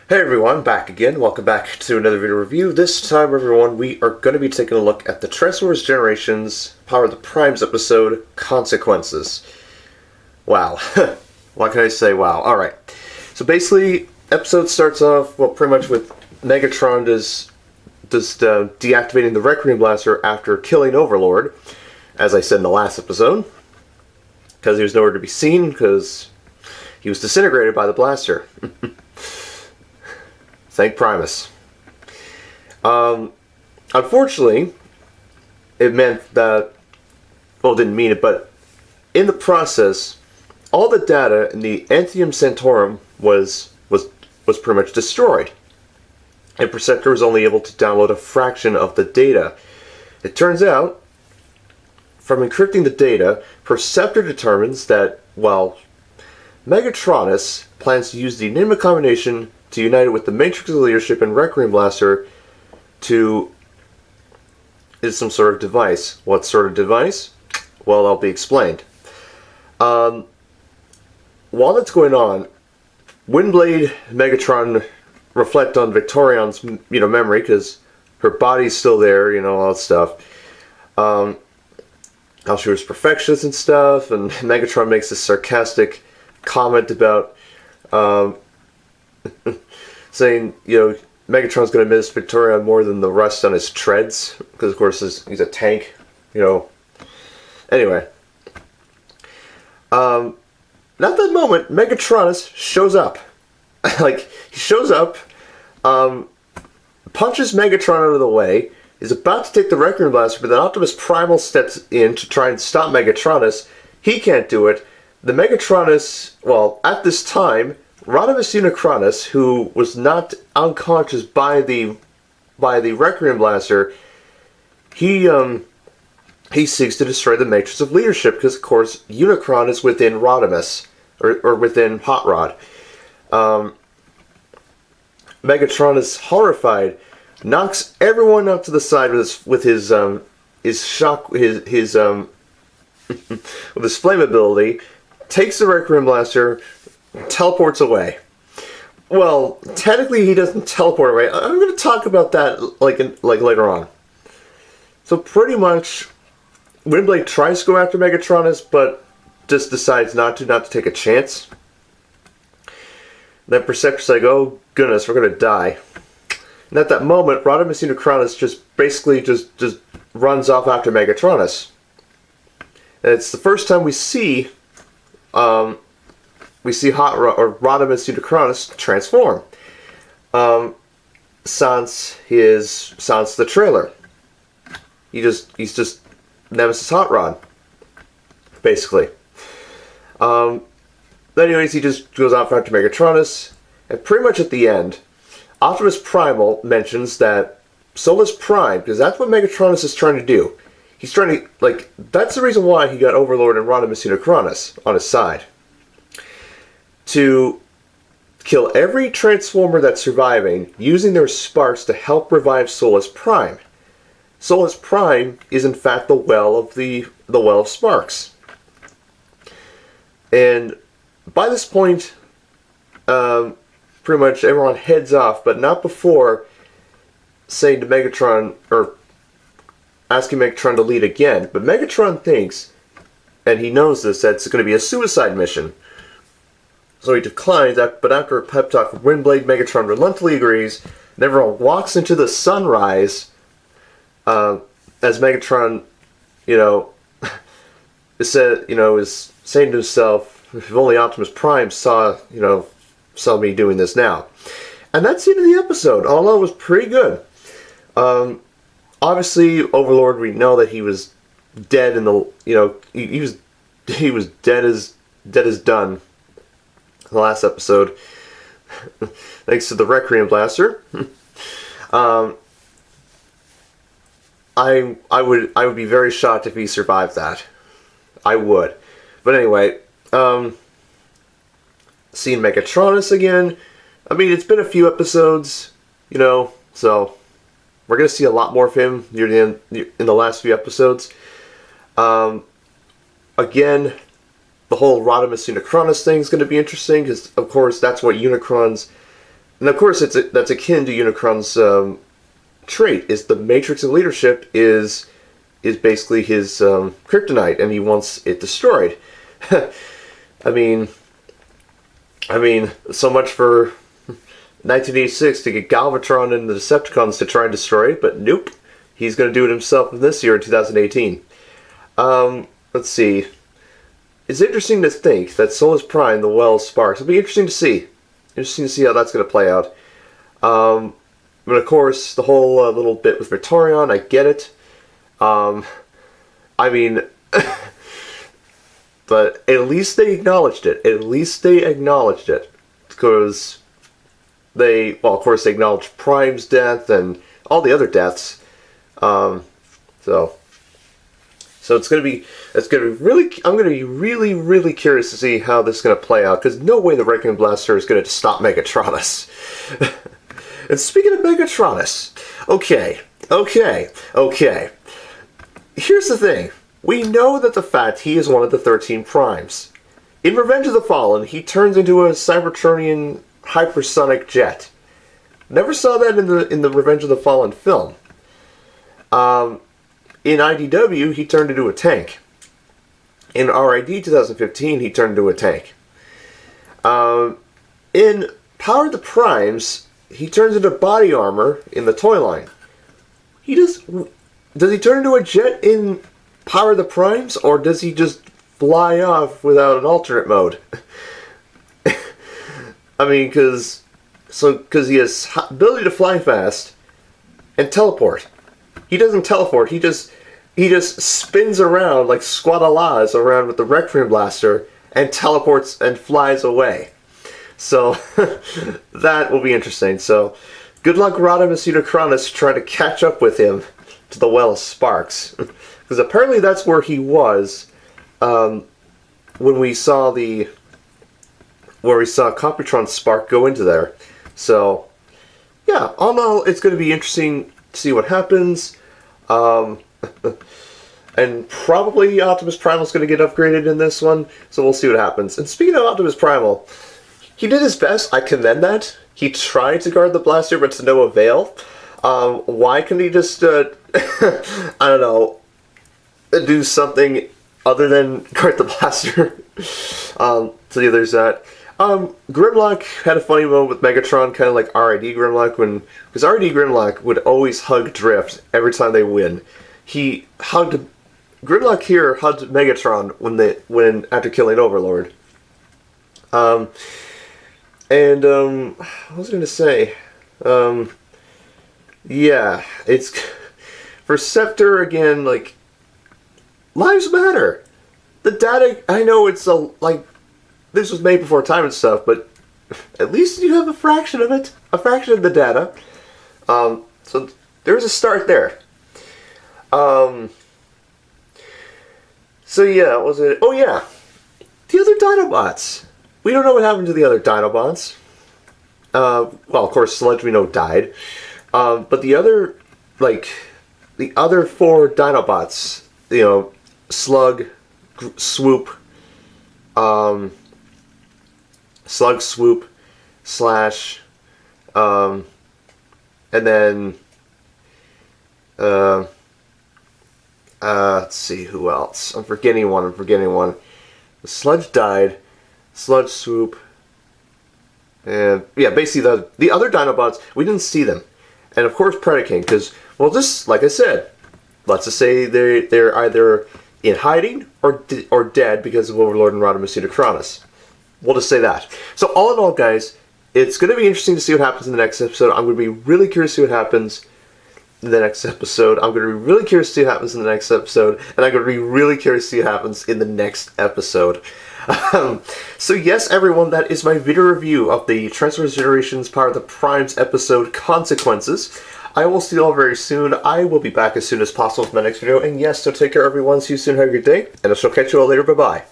Hey everyone, back again. Welcome back to another video review. This time, everyone, we are going to be taking a look at the Transformers Generations Power of the Primes episode, Consequences. Wow. What can I say? Wow. Alright. So basically, episode starts off, well, pretty much with Megatron just deactivating the Requiem Blaster after killing Overlord, as I said in the last episode, because he was nowhere to be seen, because he was disintegrated by the blaster. Thank Primus. Unfortunately, it meant that, well, it didn't mean it, but in the process, all the data in the Antium Sanctorum was pretty much destroyed. And Perceptor was only able to download a fraction of the data. It turns out, from encrypting the data, Perceptor determines that, well, Megatronus plans to use the Enigma combination to unite it with the Matrix of Leadership and Requiem Blaster to is some sort of device. What sort of device? Well, I'll be explained. While that's going on, Windblade and Megatron reflect on Victorion's memory, because her body's still there, all that stuff. How she was perfectionist and stuff, and Megatron makes this sarcastic comment about saying, Megatron's going to miss Victorion more than the rust on his treads, because of course he's a tank, Anyway. At that moment, Megatronus shows up. He shows up, punches Megatron out of the way, is about to take the Requiem Blaster, but then Optimus Primal steps in to try and stop Megatronus. He can't do it. The Megatronus, well, at this time, Rodimus Unicronus, who was not unconscious by the Requiem Blaster, he seeks to destroy the Matrix of Leadership, because of course Unicron is within Rodimus, or within Hot Rod. Megatron is horrified, knocks everyone out to the side with his flame ability, takes the Requiem Blaster, teleports away. Well, technically he doesn't teleport away. I'm going to talk about that later on. So pretty much, Windblade tries to go after Megatronus, but just decides not to take a chance. Then Perceptor's like, oh goodness, we're going to die. And at that moment, Rodimus Unicronus just runs off after Megatronus. And it's the first time we see Hot Rod, or Rodimus Unicronus, transform. Sans the trailer. He's just Nemesis Hot Rod, basically. Anyways, he just goes off after Megatronus, and pretty much at the end, Optimus Primal mentions that Solus Prime, because that's what Megatronus is trying to do. He's trying to, that's the reason why he got Overlord and Rodimus Unicronus on his side. To kill every Transformer that's surviving using their sparks to help revive Solus Prime. Solus Prime is in fact the well of sparks. And by this point, pretty much everyone heads off, but not before saying to Megatron, or asking Megatron to lead again. But Megatron thinks, and he knows this, that it's going to be a suicide mission. So he declines, but after a pep talk from Windblade, Megatron reluctantly agrees, and everyone walks into the sunrise, as Megatron, is saying to himself, if only Optimus Prime saw me doing this now. And that's the end of the episode. All in all, it was pretty good. Obviously, Overlord, we know that he was dead in the, he was dead as done. The last episode, thanks to the Requiem Blaster. I would be very shocked if he survived that. I would. But anyway, seeing Megatronus again. I mean, it's been a few episodes, so we're gonna see a lot more of him near the end, in the last few episodes. Again, the whole Rodimus Unicronus thing is going to be interesting, because of course that's what Unicron's and of course that's akin to Unicron's trait. Is the matrix of leadership is basically his kryptonite, and he wants it destroyed. I mean, so much for 1986 to get Galvatron and the Decepticons to try and destroy it, but nope, he's going to do it himself in this year in 2018. Let's see. It's interesting to think that Solus Prime, the Well Sparks, it'll be interesting to see. Interesting to see how that's going to play out. But of course, the whole little bit with Victorion, I get it. I mean, but at least they acknowledged it. At least they acknowledged it. Because well, of course, they acknowledged Prime's death and all the other deaths. So it's gonna be really. I'm gonna be really, really curious to see how this is gonna play out. Because no way the Reckoning Blaster is gonna stop Megatronus. And speaking of Megatronus, okay. Here's the thing. We know that the fact he is one of the 13 Primes. In Revenge of the Fallen, he turns into a Cybertronian hypersonic jet. Never saw that in the Revenge of the Fallen film. In IDW, he turned into a tank. In RID 2015, he turned into a tank. In Power of the Primes, he turns into body armor in the toy line. Does he turn into a jet in Power of the Primes, or does he just fly off without an alternate mode? I mean, because he has ability to fly fast and teleport. He doesn't teleport. He just spins around like Squadalaz around with the Requiem Blaster and teleports and flies away. So that will be interesting. So good luck, Rodimus Unicronus, trying to catch up with him to the Well of Sparks, because apparently that's where he was when we saw Computron Spark go into there. So yeah, all in all, it's going to be interesting to see what happens. And probably Optimus Primal is going to get upgraded in this one, so we'll see what happens. And speaking of Optimus Primal, he did his best. I commend that. He tried to guard the blaster, but to no avail. Why couldn't he just, I don't know, do something other than guard the blaster? So yeah, there's that. Grimlock had a funny moment with Megatron, kind of like RID Grimlock, because RID Grimlock would always hug Drift every time they win. Grimlock here hugged Megatron when after killing Overlord. What was I going to say? Yeah, it's for Scepter again. Like, lives matter. The data. I know it's this was made before time and stuff, but at least you have a fraction of it, a fraction of the data. So there's a start there. So yeah, was it? Oh yeah, the other Dinobots. We don't know what happened to the other Dinobots. Well, of course, Sludge we know died. But the other 4 Dinobots, Slug, Swoop, Slash, and then, let's see, who else? I'm forgetting one. The Sludge died, Sludge, Swoop, and yeah, basically the other Dinobots, we didn't see them. And of course Predaking, because, well, just like I said, let's just say they're either in hiding or dead because of Overlord and Rodimus Unicronus. We'll just say that. So all in all, guys, it's going to be interesting to see what happens in the next episode. I'm going to be really curious to see what happens in the next episode. I'm going to be really curious to see what happens in the next episode. And I'm going to be really curious to see what happens in the next episode. So yes, everyone, that is my video review of the Transformers Generations Power of the Primes episode Consequences. I will see you all very soon. I will be back as soon as possible with my next video. And yes, so take care, everyone. See you soon. Have a good day. And I shall catch you all later. Bye-bye.